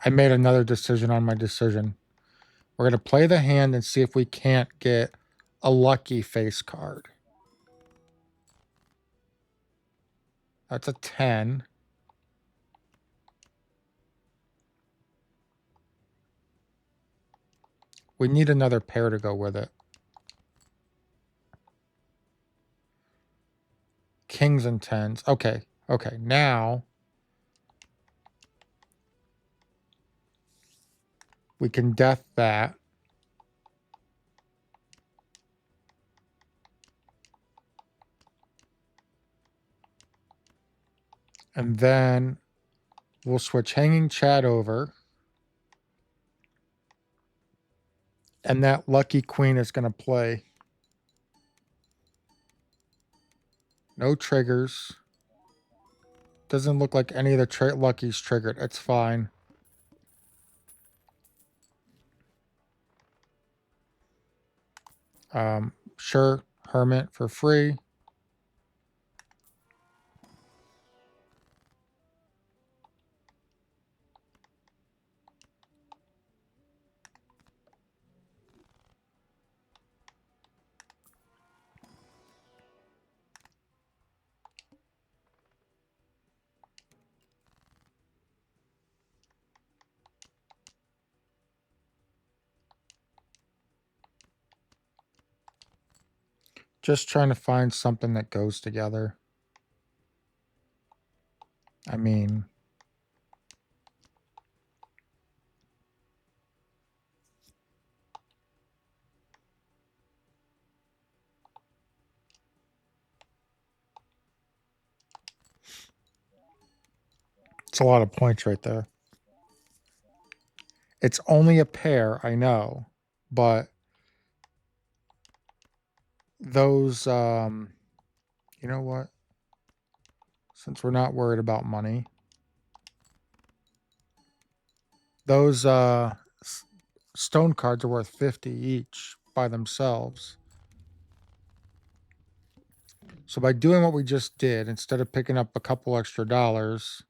I made another decision on my decision. We're going to play the hand and see if we can't get a lucky face card. That's a 10. We need another pair to go with it. Kings and 10s. Okay. Okay. Now we can death that. And then we'll switch Hanging Chad over. And that lucky queen is going to play. No triggers. Doesn't look like any of the luckies triggered. It's fine. Sure, Hermit for free. Just trying to find something that goes together. I mean, it's a lot of points right there. It's only a pair, I know, but those, you know what? Since we're not worried about money, those stone cards are worth 50 each by themselves. So by doing what we just did, instead of picking up a couple extra dollars,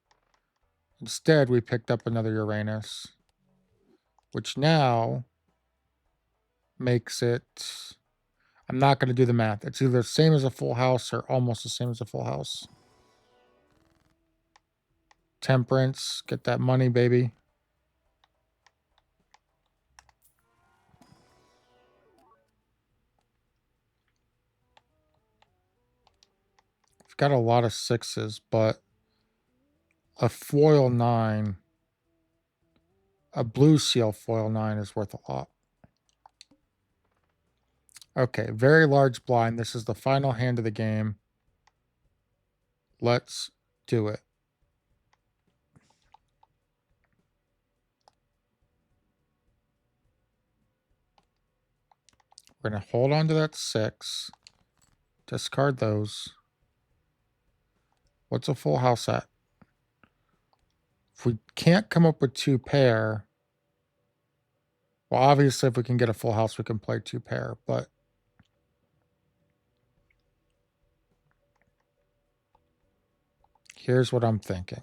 instead we picked up another Uranus, which now makes it, I'm not going to do the math. It's either the same as a full house or almost the same as a full house. Temperance, get that money, baby. I've got a lot of sixes, but a foil 9, a blue seal foil 9 is worth a lot. Okay, very large blind. This is the final hand of the game. Let's do it. We're going to hold on to that 6. Discard those. What's a full house at? If we can't come up with 2 pair, well, obviously, if we can get a full house, we can play 2 pair, but here's what I'm thinking.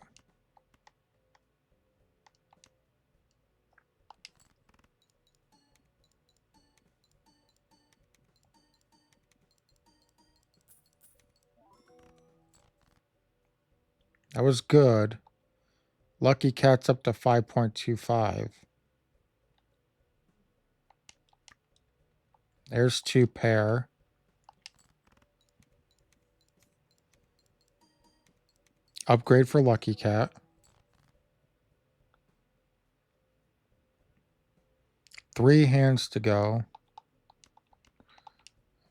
That was good. Lucky Cat's up to 5.25. There's 2 pair. Upgrade for Lucky Cat. 3 hands to go.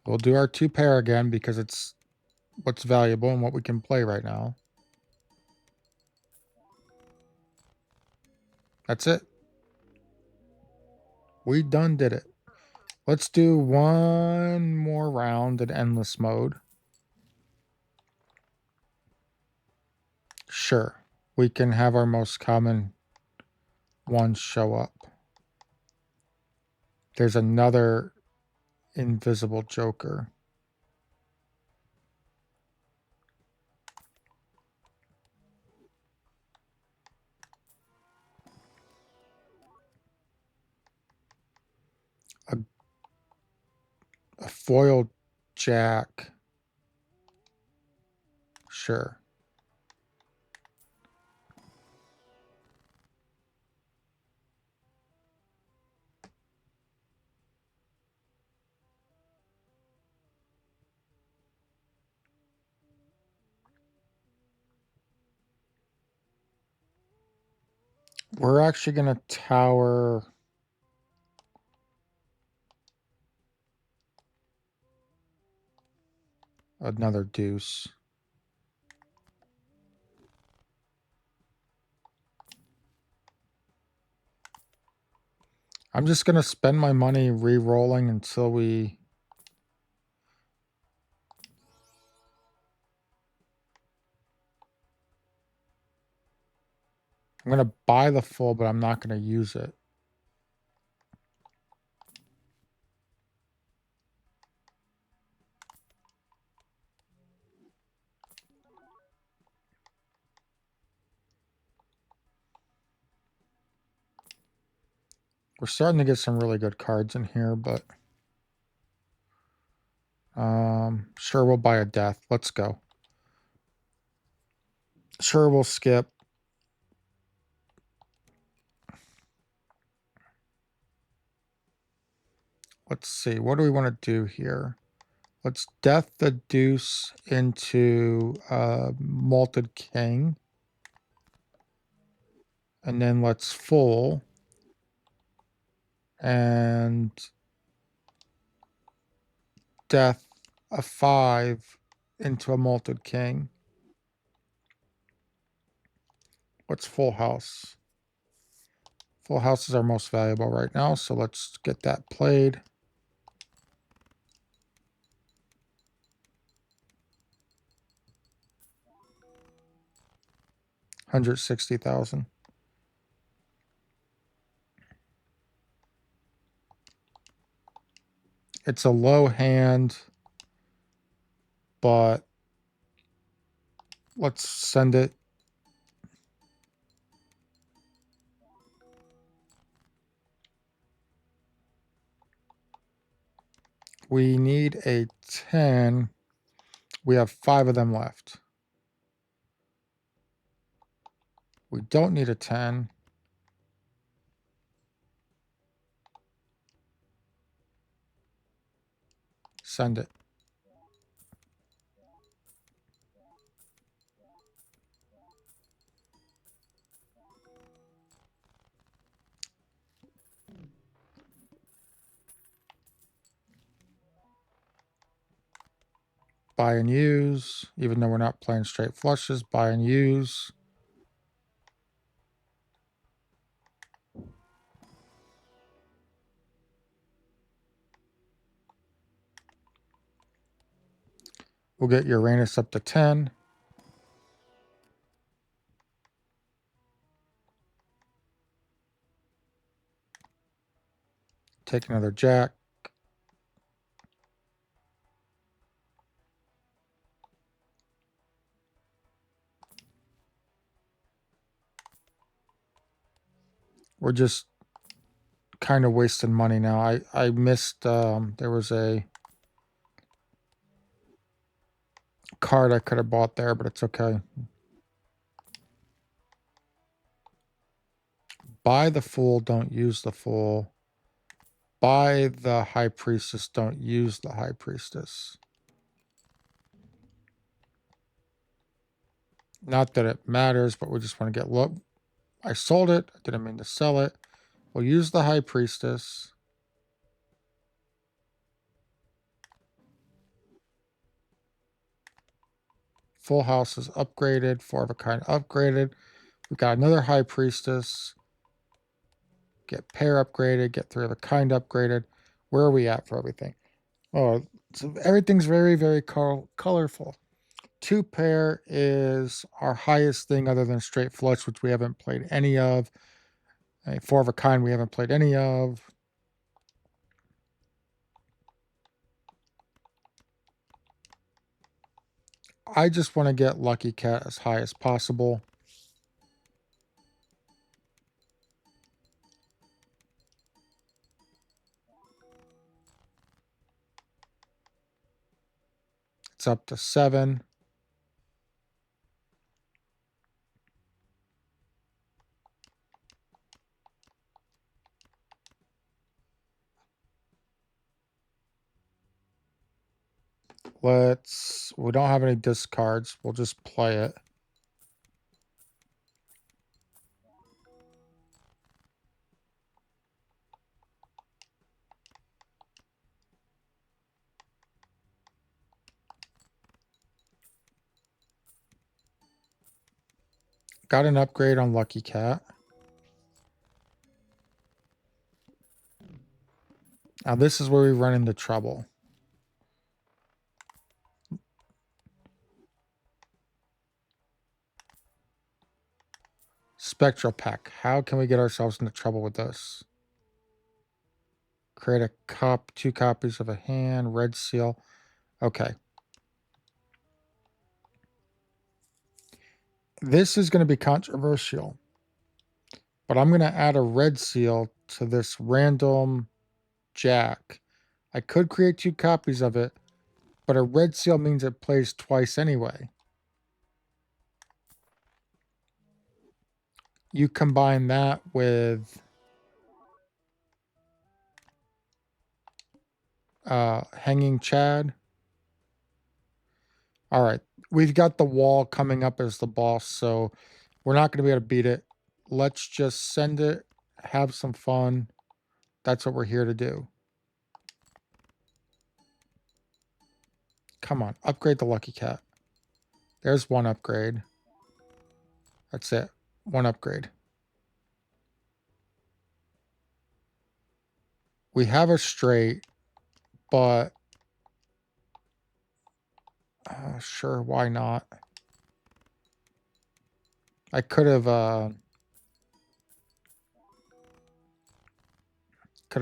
We'll do our 2 pair again because it's what's valuable and what we can play right now. That's it. We done did it. Let's do one more round in endless mode. Sure. We can have our most common ones show up. There's another invisible joker. A foil jack. Sure. We're actually going to tower another deuce. I'm just going to spend my money re-rolling until we... I'm going to buy the full, but I'm not going to use it. We're starting to get some really good cards in here, but sure, we'll buy a death. Let's go. Sure, we'll skip. Let's see. What do we want to do here? Let's death the deuce into malted king. And then let's full. And death a 5 into a malted king. What's full house? Full house is our most valuable right now, so let's get that played. $160,000. It's a low hand, but let's send it. We need a 10. We have 5 of them left. We don't need a 10. Send it. Buy and use, even though we're not playing straight flushes, buy and use. We'll get Uranus up to 10. Take another jack. We're just kind of wasting money now. I missed, there was a card I could have bought there, but it's okay. Buy the fool, don't use the fool. Buy the high priestess, don't use the high priestess. Not that it matters, but we just want to get look. I sold it. I didn't mean to sell it. We'll use the high priestess. Full house is upgraded. 4 of a kind upgraded. We got another high priestess. Get pair upgraded. Get 3 of a kind upgraded. Where are we at for everything? Oh, so everything's very, very colorful. 2 pair is our highest thing other than straight flush, which we haven't played any of. A 4 of a kind we haven't played any of. I just want to get Lucky Cat as high as possible. It's up to 7. We don't have any discards. We'll just play it. Got an upgrade on Lucky Cat. Now this is where we run into trouble. Spectral Pack. How can we get ourselves into trouble with this? Create a 2 copies of a hand. Red seal. Okay. This is going to be controversial. But I'm going to add a red seal to this random jack. I could create 2 copies of it, but a red seal means it plays twice anyway. You combine that with Hanging Chad. All right. We've got the wall coming up as the boss, so we're not going to be able to beat it. Let's just send it, have some fun. That's what we're here to do. Come on, upgrade the Lucky Cat. There's one upgrade. That's it. One upgrade. We have a straight, but sure, why not? I could have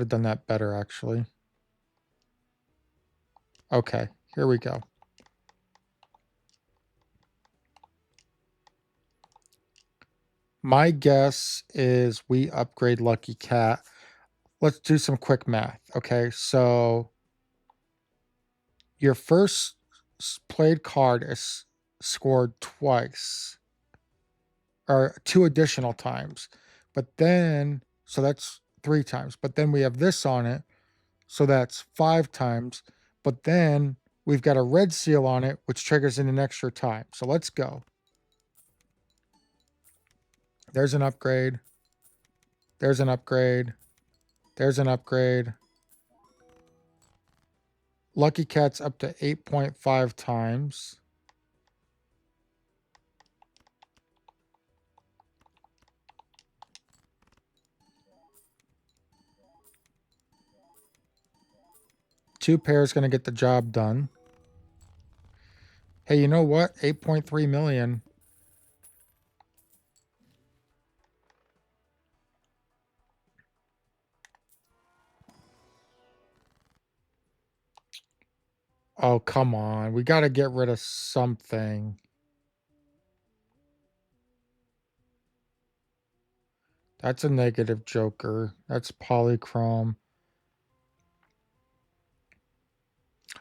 done that better, actually. Okay, here we go. My guess is we upgrade Lucky Cat. Let's do some quick math. Okay, so your first played card is scored twice, or 2 additional times. But then, so that's 3 times. But then we have this on it, so that's 5 times. But then we've got a red seal on it, which triggers in an extra time. So let's go. There's an upgrade. There's an upgrade. There's an upgrade. Lucky Cat's up to 8.5 times. Two pairs going to get the job done. Hey, you know what? 8.3 million. Oh, come on. We got to get rid of something. That's a negative joker. That's polychrome.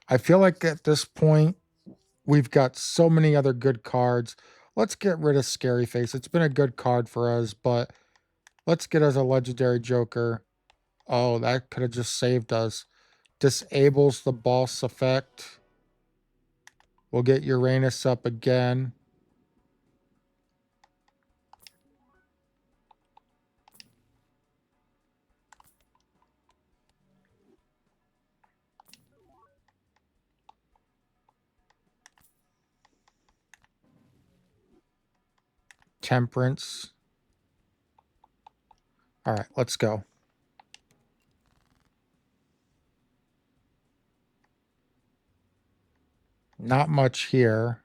I feel like at this point, we've got so many other good cards. Let's get rid of Scary Face. It's been a good card for us, but let's get us a legendary joker. Oh, that could have just saved us. Disables the boss effect. We'll get Uranus up again. Temperance. All right, let's go. Not much here.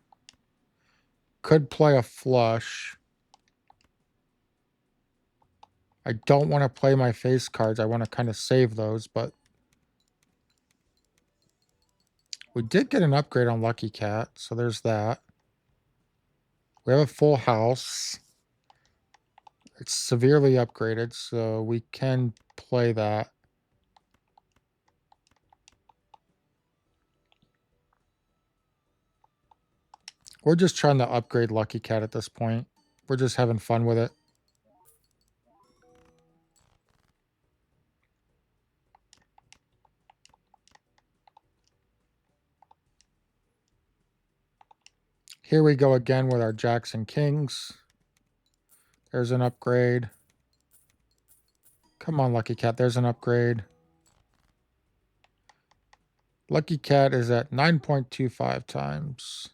Could play a flush. I don't want to play my face cards. I want to kind of save those, but we did get an upgrade on Lucky Cat, so there's that. We have a full house. It's severely upgraded, so we can play that. We're just trying to upgrade Lucky Cat at this point. We're just having fun with it. Here we go again with our Jacks and Kings. There's an upgrade. Come on, Lucky Cat. There's an upgrade. Lucky Cat is at 9.25 times.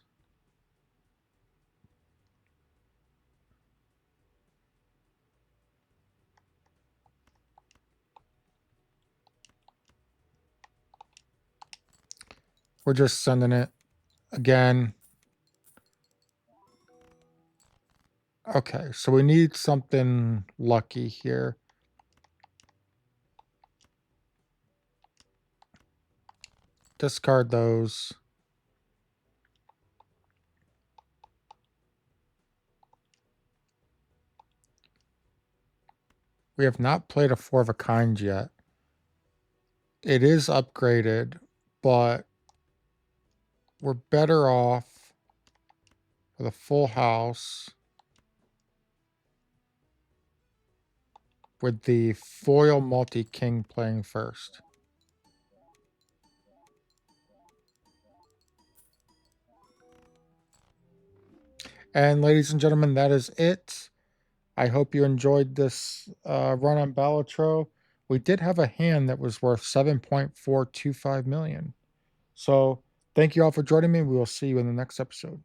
We're just sending it again. Okay, so we need something lucky here. Discard those. We have not played a 4 of a kind yet. It is upgraded, but we're better off with a full house with the foil multi-king playing first. And ladies and gentlemen, that is it. I hope you enjoyed this run on Balatro. We did have a hand that was worth 7.425 million. So thank you all for joining me. We will see you in the next episode.